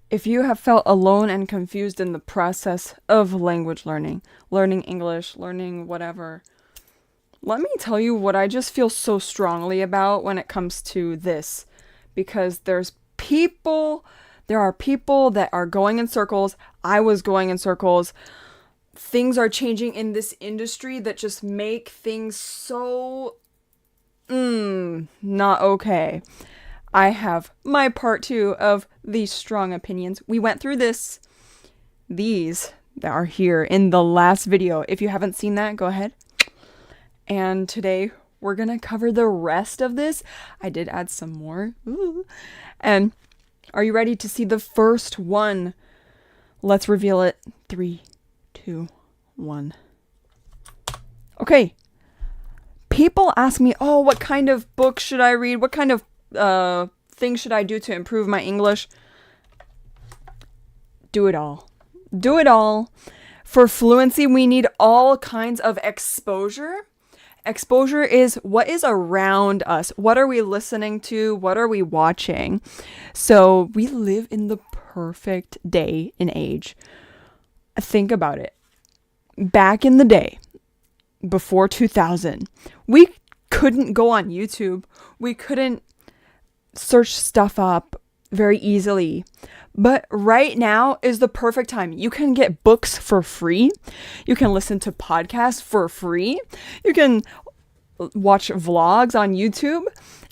If you have felt alone and confused in the process of language learning English, learning whatever, let me tell you what I just feel so strongly about when it comes to this. Because there are people that are going in circles. I was going in circles. Things are changing in this industry that just make things so not okay. I have my part two of these strong opinions. We went through these that are here in the last video. If you haven't seen that, go ahead. And today we're going to cover the rest of this. I did add some more. Ooh. And are you ready to see the first one? Let's reveal it. 3, 2, 1. Okay. People ask me, oh, what kind of book should I read? What kind of things should I do to improve my English? Do it all. Do it all. For fluency, we need all kinds of exposure. Exposure is what is around us. What are we listening to? What are we watching? So we live in the perfect day and age. Think about it. Back in the day, before 2000, we couldn't go on YouTube. We couldn't search stuff up very easily. But right now is the perfect time. You can get books for free. You can listen to podcasts for free. You can watch vlogs on YouTube,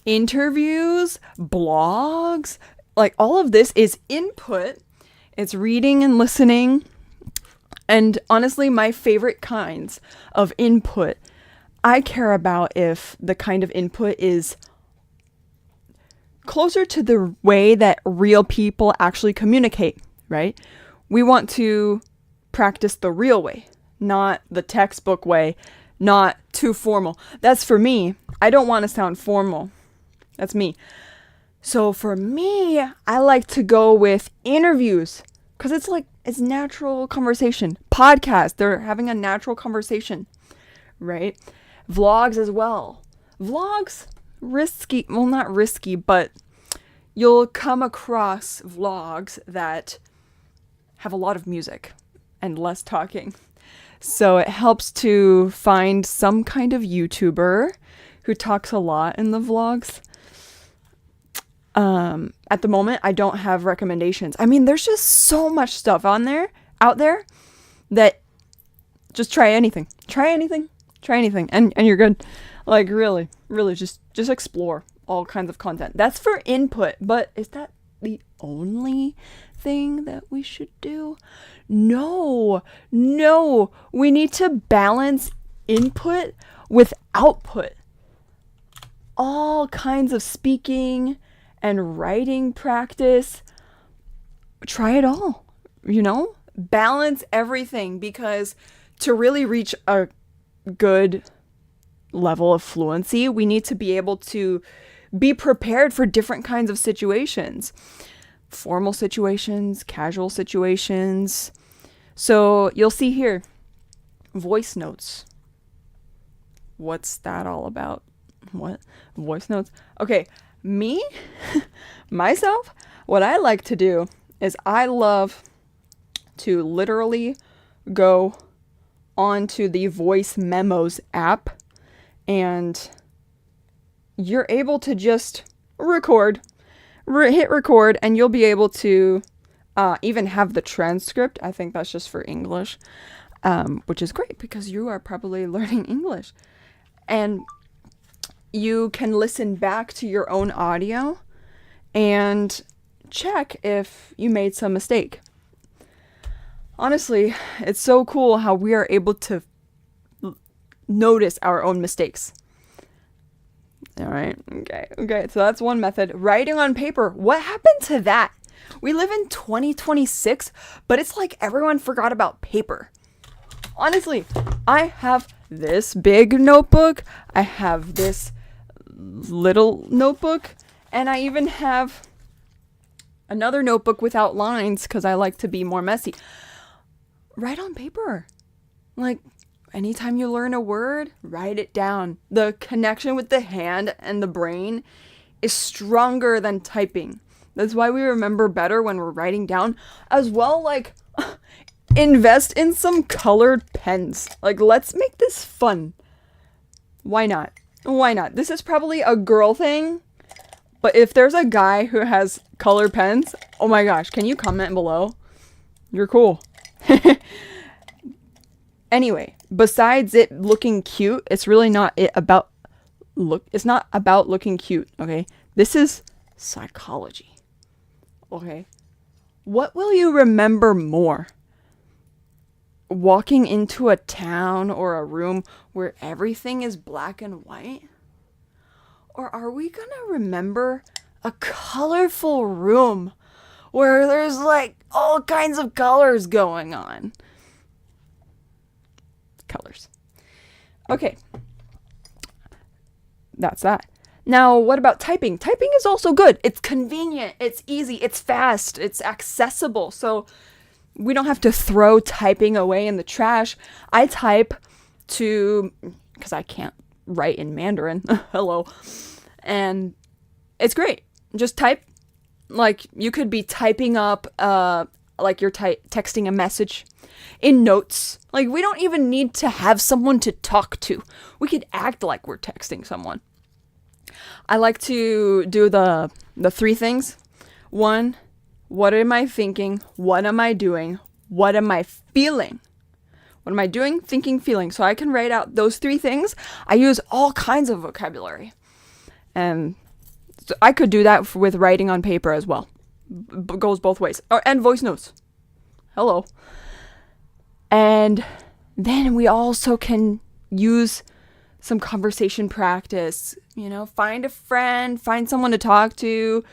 interviews, blogs. Like all of this is input. It's reading and listening. And honestly, my favorite kinds of input, I care about if the kind of input is closer to the way that real people actually communicate, right? We want to practice the real way, not the textbook way, not too formal. That's for me. I don't want to sound formal. That's me. So for me, I like to go with interviews because it's natural conversation. Podcast, they're having a natural conversation, right? Vlogs as well. Vlogs, risky, well, not risky, but you'll come across vlogs that have a lot of music and less talking. So it helps to find some kind of YouTuber who talks a lot in the vlogs. At the moment, I don't have recommendations. I mean, there's just so much stuff out there that just try anything, and you're good. Like really just explore all kinds of content. That's for input, but is that the only thing that we should do? No, we need to balance input with output. All kinds of speaking and writing practice. Try it all, balance everything, because to really reach a good level of fluency, we need to be able to be prepared for different kinds of situations. Formal situations, casual situations. So you'll see here, voice notes. What's that all about? What? Voice notes? Okay, myself, what I like to do is I love to literally go onto the voice memos app, and you're able to just hit record, and you'll be able to even have the transcript. I think that's just for English, which is great because you are probably learning English. And you can listen back to your own audio and check if you made some mistake. Honestly, it's so cool how we are able to notice our own mistakes. All right. Okay. So that's one method. Writing on paper. What happened to that? We live in 2026, but it's like everyone forgot about paper. Honestly, I have this big notebook. I have this little notebook, and I even have another notebook without lines because I like to be more messy. Write on paper. Like, anytime you learn a word, write it down. The connection with the hand and the brain is stronger than typing. That's why we remember better when we're writing down. As well, like, invest in some colored pens. Like, let's make this fun. Why not? Why not? This is probably a girl thing. But if there's a guy who has colored pens, oh my gosh, can you comment below? You're cool. Anyway, besides it looking cute, it's really not it's not about looking cute, okay? This is psychology. Okay? What will you remember more? Walking into a town or a room where everything is black and white? Or are we gonna remember a colorful room where there's like all kinds of colors going on? Colors. Okay. That's that. Now, what about typing? Typing is also good. It's convenient, it's easy, it's fast, it's accessible. So we don't have to throw typing away in the trash. I type because I can't write in Mandarin. Hello. And it's great. Just type. Like, you could be typing up, like you're texting a message in notes. Like, we don't even need to have someone to talk to. We could act like we're texting someone. I like to do the 3 things. 1, what am I thinking? What am I doing? What am I feeling? What am I doing? Thinking, feeling. So I can write out those 3 things. I use all kinds of vocabulary. And so I could do that with writing on paper as well. Goes both ways. And voice notes. Hello. And then we also can use some conversation practice. You know, find a friend, find someone to talk to.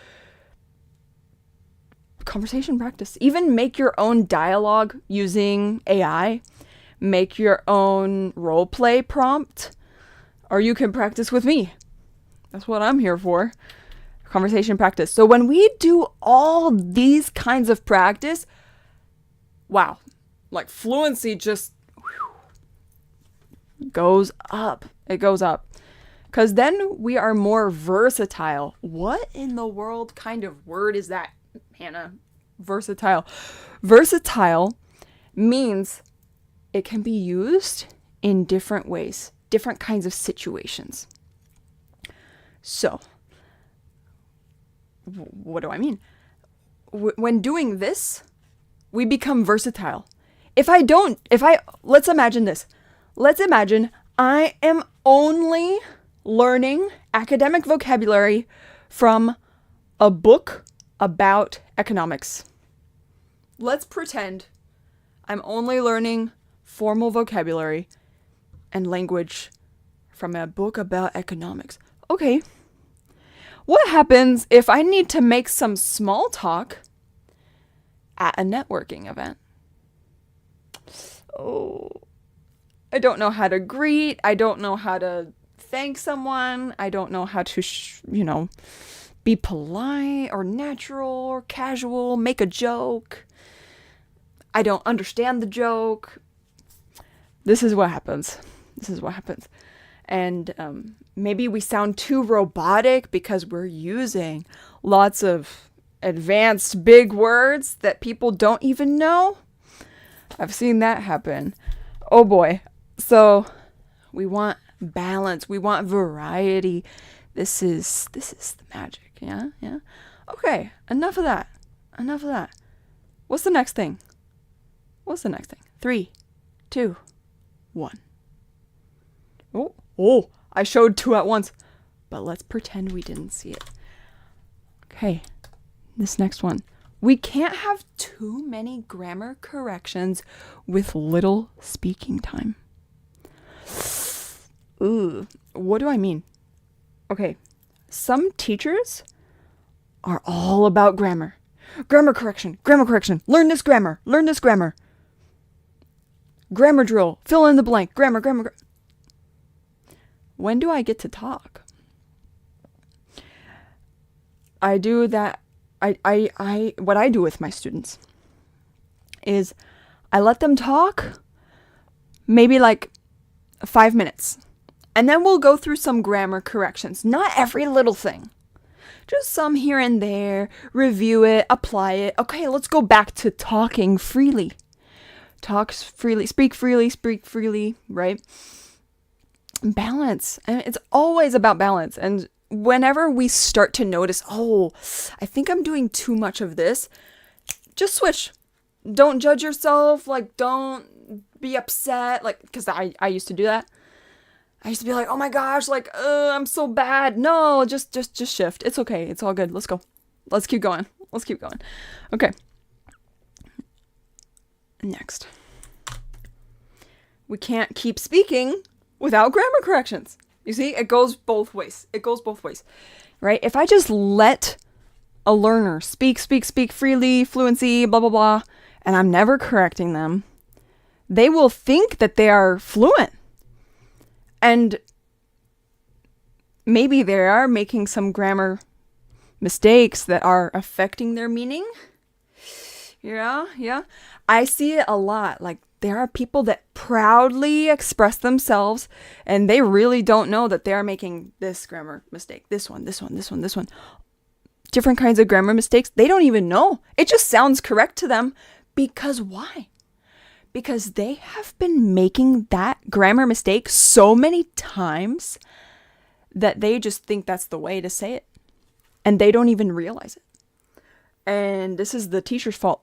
Conversation practice. Even make your own dialogue using AI. Make your own role play prompt. Or you can practice with me. That's what I'm here for. Conversation practice. So when we do all these kinds of practice, wow, like fluency just goes up. It goes up. Because then we are more versatile. What in the world kind of word is that, Hannah? Versatile. Versatile means it can be used in different ways, different kinds of situations. So, what do I mean? When doing this, we become versatile. Let's imagine this. Let's imagine I am only learning academic vocabulary from a book about economics. Let's pretend I'm only learning formal vocabulary and language from a book about economics. Okay. What happens if I need to make some small talk at a networking event? Oh, I don't know how to greet. I don't know how to thank someone. I don't know how to, be polite or natural or casual, make a joke. I don't understand the joke. This is what happens. And maybe we sound too robotic because we're using lots of advanced big words that people don't even know. I've seen that happen. Oh boy. So we want balance. We want variety. This is the magic. Yeah. Okay. Enough of that. What's the next thing? 3, 2, 1. Oh, I showed 2 at once. But let's pretend we didn't see it. Okay. This next one. We can't have too many grammar corrections with little speaking time. Ooh, what do I mean? Okay, some teachers are all about grammar. Grammar correction. Learn this grammar. Grammar drill. Fill in the blank. Grammar. When do I get to talk? I do that. What I do with my students is I let them talk maybe like 5 minutes. And then we'll go through some grammar corrections. Not every little thing. Just some here and there. Review it, apply it. Okay, let's go back to talking freely. Talk freely, speak freely, right? Balance. And it's always about balance. And whenever we start to notice, oh, I think I'm doing too much of this, just switch. Don't judge yourself. Like, don't be upset. Like, because I used to do that. I used to be like, oh my gosh, like, I'm so bad. No, just shift. It's okay. It's all good. Let's go. Let's keep going. Okay. Next. We can't keep speaking without grammar corrections. You see, it goes both ways. Right? If I just let a learner speak freely, fluency, blah, blah, blah, and I'm never correcting them, they will think that they are fluent. And maybe they are making some grammar mistakes that are affecting their meaning. Yeah. I see it a lot. Like, there are people that proudly express themselves and they really don't know that they are making this grammar mistake. This one. Different kinds of grammar mistakes. They don't even know. It just sounds correct to them. Because why? Because they have been making that grammar mistake so many times that they just think that's the way to say it. And they don't even realize it. And this is the teacher's fault.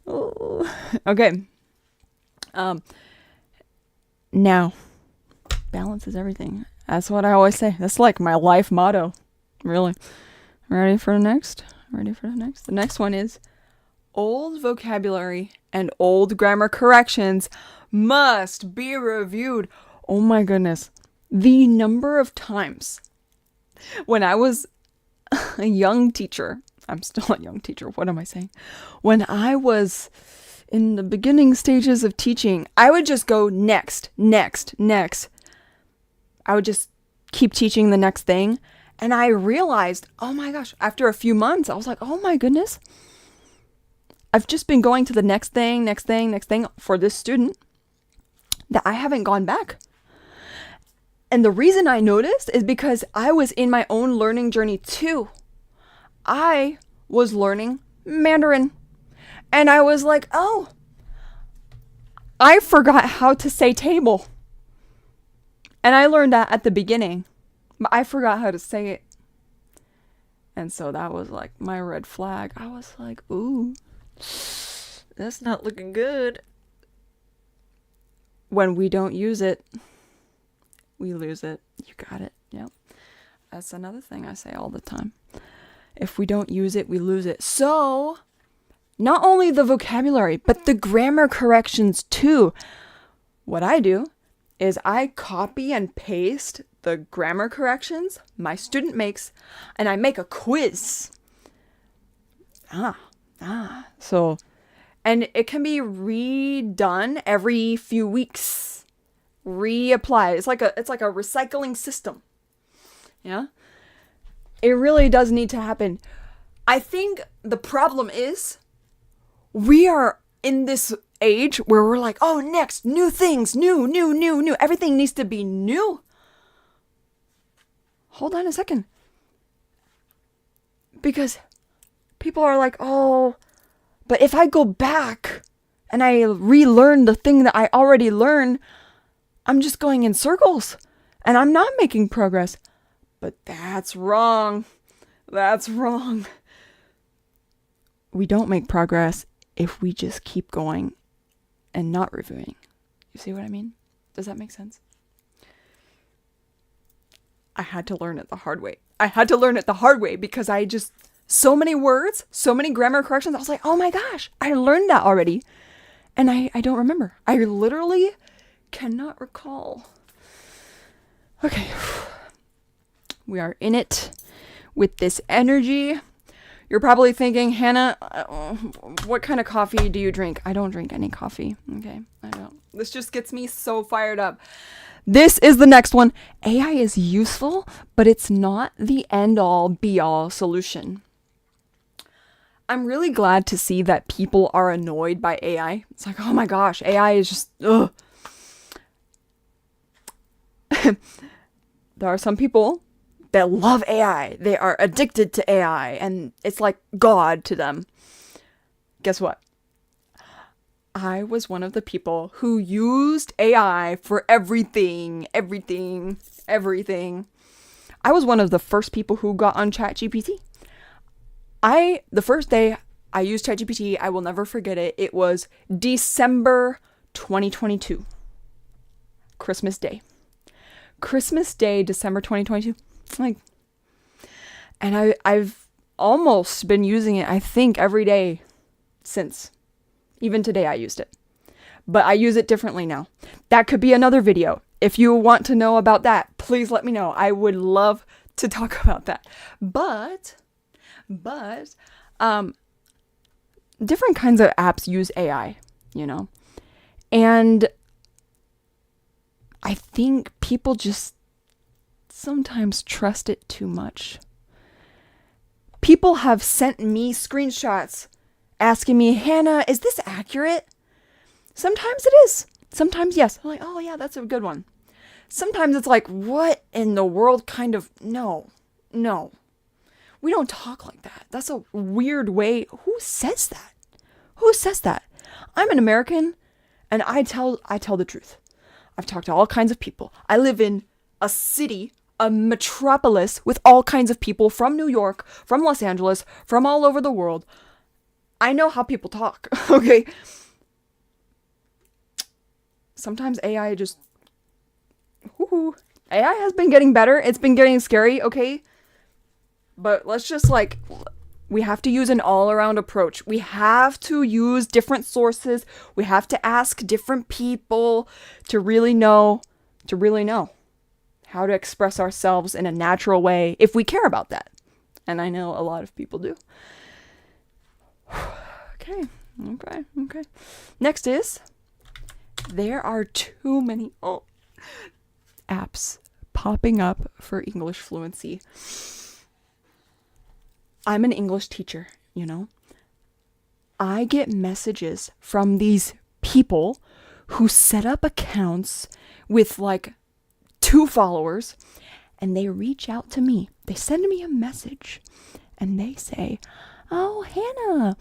Oh. Okay. Now, balance is everything. That's what I always say. That's like my life motto. Really. Ready for the next? The next one is old vocabulary and old grammar corrections must be reviewed. Oh my goodness. The number of times when I was a young teacher, I'm still a young teacher, what am I saying? When I was in the beginning stages of teaching, I would just go next. I would just keep teaching the next thing. And I realized, oh my gosh, after a few months, I was like, oh my goodness. I've just been going to the next thing for this student that I haven't gone back. And the reason I noticed is because I was in my own learning journey too. I was learning Mandarin. And I was like, oh, I forgot how to say table. And I learned that at the beginning, but I forgot how to say it. And so that was like my red flag. I was like, ooh, that's not looking good. When we don't use it, we lose it. You got it. Yep. That's another thing I say all the time. If we don't use it, we lose it. So, not only the vocabulary, but the grammar corrections too. What I do is I copy and paste the grammar corrections my student makes, and I make a quiz. So, and it can be redone every few weeks. Reapply. It's like a recycling system. Yeah? It really does need to happen. I think the problem is we are in this age where we're like, oh, next, new things, new. Everything needs to be new. Hold on a second. Because people are like, oh, but if I go back and I relearn the thing that I already learned, I'm just going in circles and I'm not making progress. But that's wrong. We don't make progress if we just keep going and not reviewing. You see what I mean? Does that make sense? I had to learn it the hard way. Because I just, so many words, so many grammar corrections. I was like, oh my gosh, I learned that already. And I don't remember. I literally cannot recall. Okay. We are in it with this energy. You're probably thinking, Hannah, what kind of coffee do you drink? I don't drink any coffee. Okay, I don't. This just gets me so fired up. This is the next one. AI is useful, but it's not the end-all, be-all solution. I'm really glad to see that people are annoyed by AI. It's like, oh my gosh, AI is just, ugh. There are some people that love AI. They are addicted to AI, and it's like God to them. Guess what? I was one of the people who used AI for everything. I was one of the first people who got on ChatGPT. The first day I used ChatGPT, I will never forget it. It was December 2022. Christmas Day. December 2022. And I've almost been using it, I think, every day since. Even today I used it. But I use it differently now. That could be another video. If you want to know about that, please let me know. I would love to talk about that. But different kinds of apps use AI, And I think people just sometimes trust it too much. People have sent me screenshots asking me, Hannah, is this accurate? Sometimes it is. Sometimes yes. I'm like, oh yeah, that's a good one. Sometimes it's like, what in the world kind of, no. We don't talk like that. That's a weird way. Who says that? I'm an American and I tell the truth. I've talked to all kinds of people. I live in a city, a metropolis with all kinds of people from New York, from Los Angeles, from all over the world. I know how people talk, okay? Sometimes AI just... AI has been getting better. It's been getting scary, okay? But let's just we have to use an all-around approach. We have to use different sources. We have to ask different people to really know how to express ourselves in a natural way if we care about that. And I know a lot of people do. Okay. Next is, there are too many apps popping up for English fluency. I'm an English teacher, I get messages from these people who set up accounts with 2 followers, and they reach out to me. They send me a message and they say, oh, Hannah,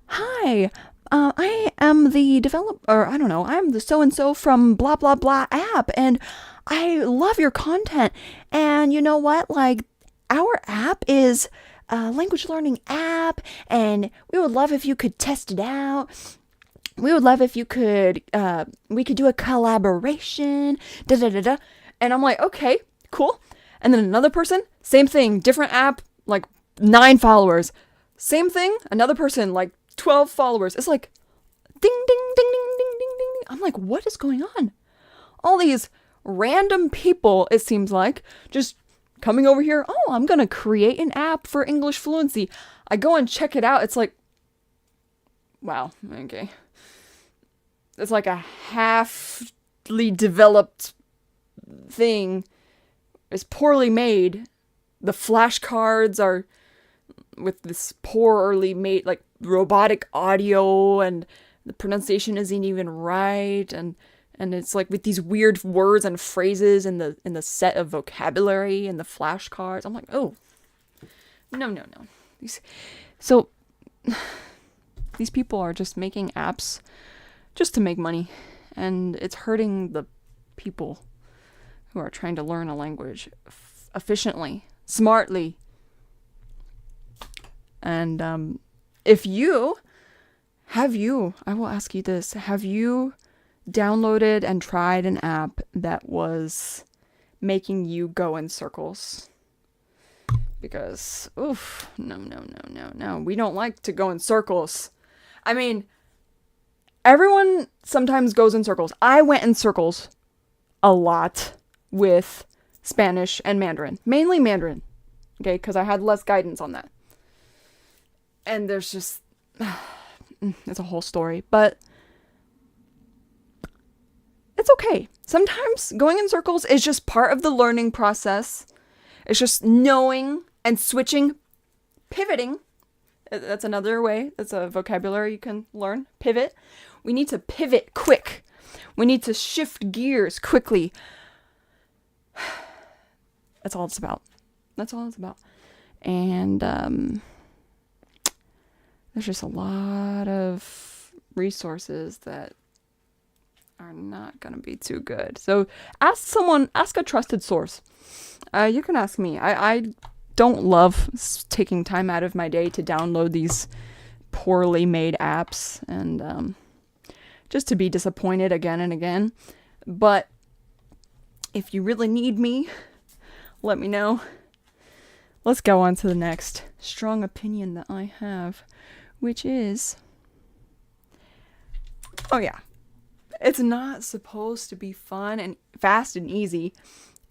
hi, I am the developer, I'm the so-and-so from blah, blah, blah app, and I love your content. And you know what? Our app is a language learning app, and we would love if you could test it out. We would love if you could, we could do a collaboration, da-da-da-da. And I'm like, okay, cool. And then another person, same thing, different app, 9 followers. Same thing, another person, 12 followers. It's ding, ding, ding, ding, ding, ding, ding. I'm like, what is going on? All these random people, it seems like, just coming over here. Oh, I'm going to create an app for English fluency. I go and check it out. It's wow, okay. It's a halfly developed thing. It's poorly made. The flashcards are with this poorly made, robotic audio, and the pronunciation isn't even right, and it's with these weird words and phrases in the set of vocabulary and the flashcards. I'm like, oh, no. These people are just making apps just to make money, and it's hurting the people who are trying to learn a language efficiently, smartly. And I will ask you this, have you downloaded and tried an app that was making you go in circles? Because, no, we don't like to go in circles. I mean, everyone sometimes goes in circles. I went in circles a lot with Spanish and Mandarin, mainly Mandarin, okay, because I had less guidance on that. And there's just, it's a whole story, but it's okay. Sometimes going in circles is just part of the learning process. It's just knowing and switching, pivoting. That's another way. That's a vocabulary you can learn. Pivot. We need to pivot quick. We need to shift gears quickly. That's all it's about. That's all it's about. And there's just a lot of resources that are not going to be too good. So ask a trusted source. You can ask me. I don't love taking time out of my day to download these poorly made apps and just to be disappointed again and again. But if you really need me, let me know. Let's go on to the next strong opinion that I have, which is, oh yeah, it's not supposed to be fun and fast and easy.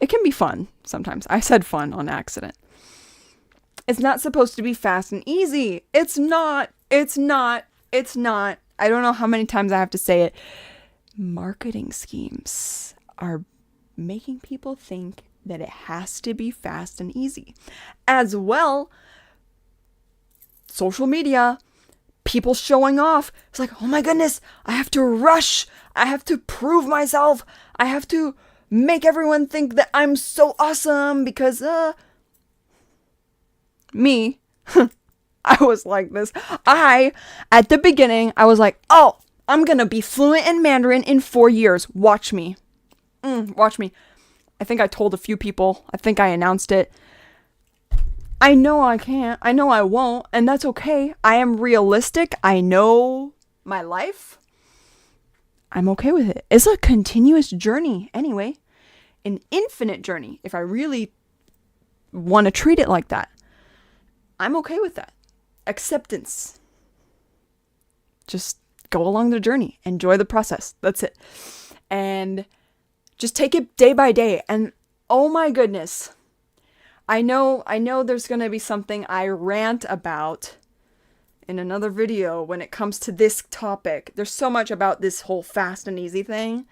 It can be fun sometimes. I said fun on accident. It's not supposed to be fast and easy. It's not. I don't know how many times I have to say it. Marketing schemes are making people think that it has to be fast and easy. As well, social media, people showing off. It's like, oh my goodness, I have to rush. I have to prove myself. I have to make everyone think that I'm so awesome because, me, I was like this. At the beginning, I was like, oh, I'm going to be fluent in Mandarin in 4 years. Watch me. Watch me. I think I told a few people. I think I announced it. I know I can't. I know I won't. And that's okay. I am realistic. I know my life. I'm okay with it. It's a continuous journey anyway. An infinite journey. If I really want to treat it like that. I'm okay with that. Acceptance. Just go along the journey. Enjoy the process. That's it. And just take it day by day. And oh my goodness. I know there's going to be something I rant about in another video when it comes to this topic. There's so much about this whole fast and easy thing.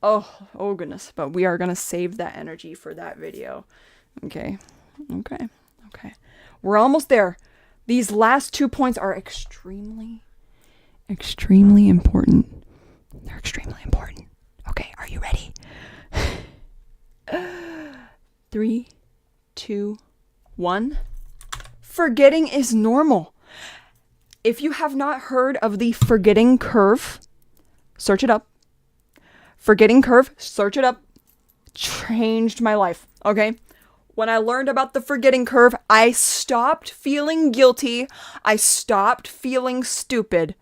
Oh goodness. But we are going to save that energy for that video. Okay. We're almost there. These last 2 points are extremely important. They're extremely important. Okay, are you ready? 3, 2, 1. Forgetting is normal. If you have not heard of the forgetting curve, search it up. Forgetting curve, search it up. Changed my life, okay? When I learned about the forgetting curve, I stopped feeling guilty. I stopped feeling stupid.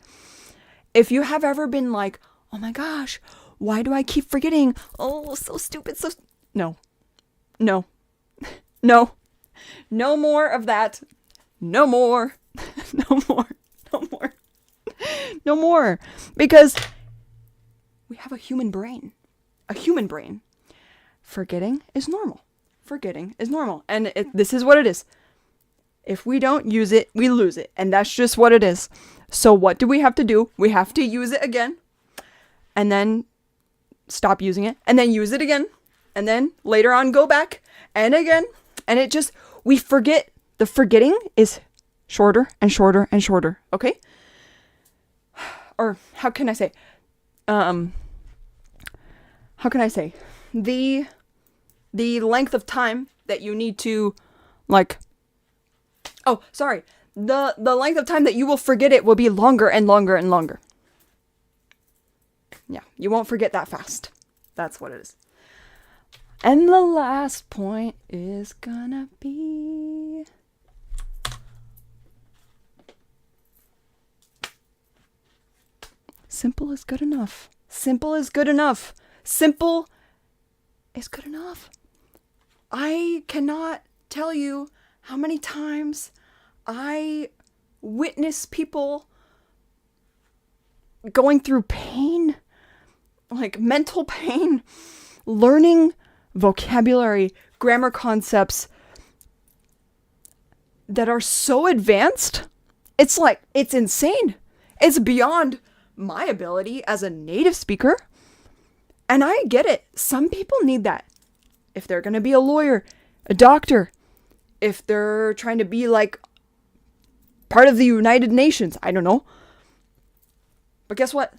If you have ever been like, oh my gosh, why do I keep forgetting? Oh, so stupid, No. No more of that. No more. No more. Because we have a human brain. Forgetting is normal. And this is what it is. If we don't use it, we lose it. And that's just what it is. So what do we have to do? We have to use it again. And then stop using it. And then use it again. And then later on go back. And again. And it just, we forget. The forgetting is shorter and shorter and shorter. Okay? Or how can I say? The length of time that you need to, the length of time that you will forget it will be longer and longer and longer. Yeah, you won't forget that fast. That's what it is. And the last point is gonna be... Simple is good enough. Simple is good enough. Simple is good enough. I cannot tell you how many times I witness people going through pain, like mental pain, learning vocabulary, grammar concepts that are so advanced. It's like, it's insane. It's beyond my ability as a native speaker. And I get it. Some people need that. If they're going to be a lawyer, a doctor, if they're trying to be like part of the United Nations, I don't know. But guess what?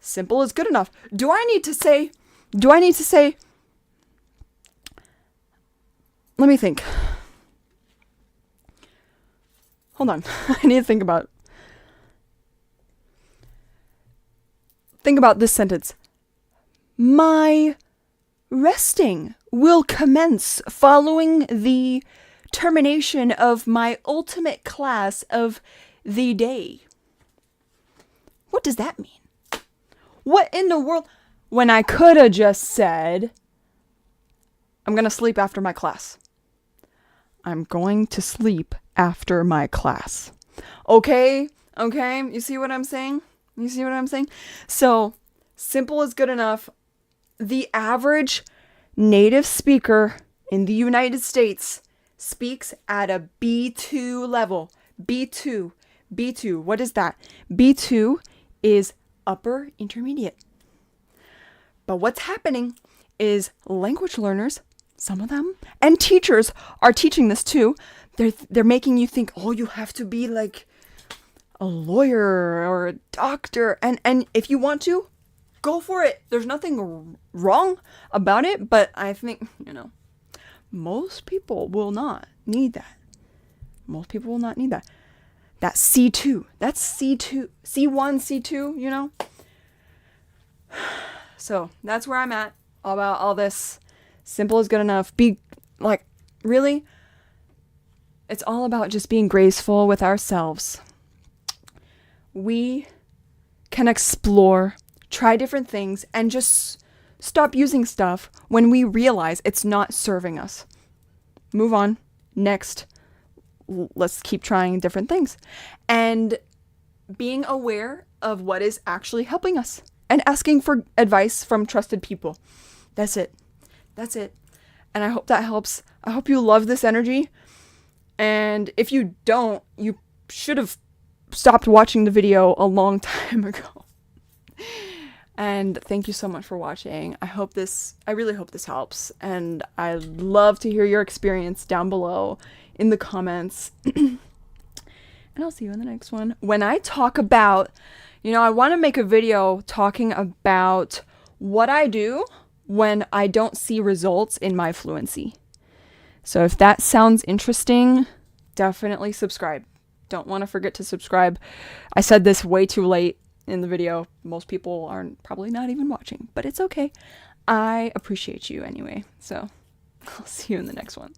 Simple is good enough. Do I need to say let me think. Hold on. I need to think about this sentence. My resting will commence following the termination of my ultimate class of the day. What does that mean? What in the world? When I could have just said, I'm going to sleep after my class. I'm going to sleep after my class. Okay? You see what I'm saying? So, simple is good enough. The average native speaker in the United States speaks at a B2 level. B2. What is that? B2 is upper intermediate. But what's happening is language learners, some of them, and teachers are teaching this too. They're making you think, oh, you have to be like a lawyer or a doctor. And if you want to, go for it. There's nothing wrong about it. But I think, most people will not need that. That's C2. That's C2. C1, C2, So that's where I'm at about all this. Simple is good enough. Be like, really, it's all about just being graceful with ourselves. We can explore, try different things, and just stop using stuff when we realize it's not serving us. Move on. Next. Let's keep trying different things. And being aware of what is actually helping us. And asking for advice from trusted people. That's it. And I hope that helps. I hope you love this energy. And if you don't, you should have stopped watching the video a long time ago. And thank you so much for watching. I really hope this helps. And I'd love to hear your experience down below in the comments. And I'll see you in the next one. When I talk about, I want to make a video talking about what I do when I don't see results in my fluency. So if that sounds interesting, definitely subscribe. Don't want to forget to subscribe. I said this way too late in the video. Most people are probably not even watching, but it's okay. I appreciate you anyway. So I'll see you in the next one.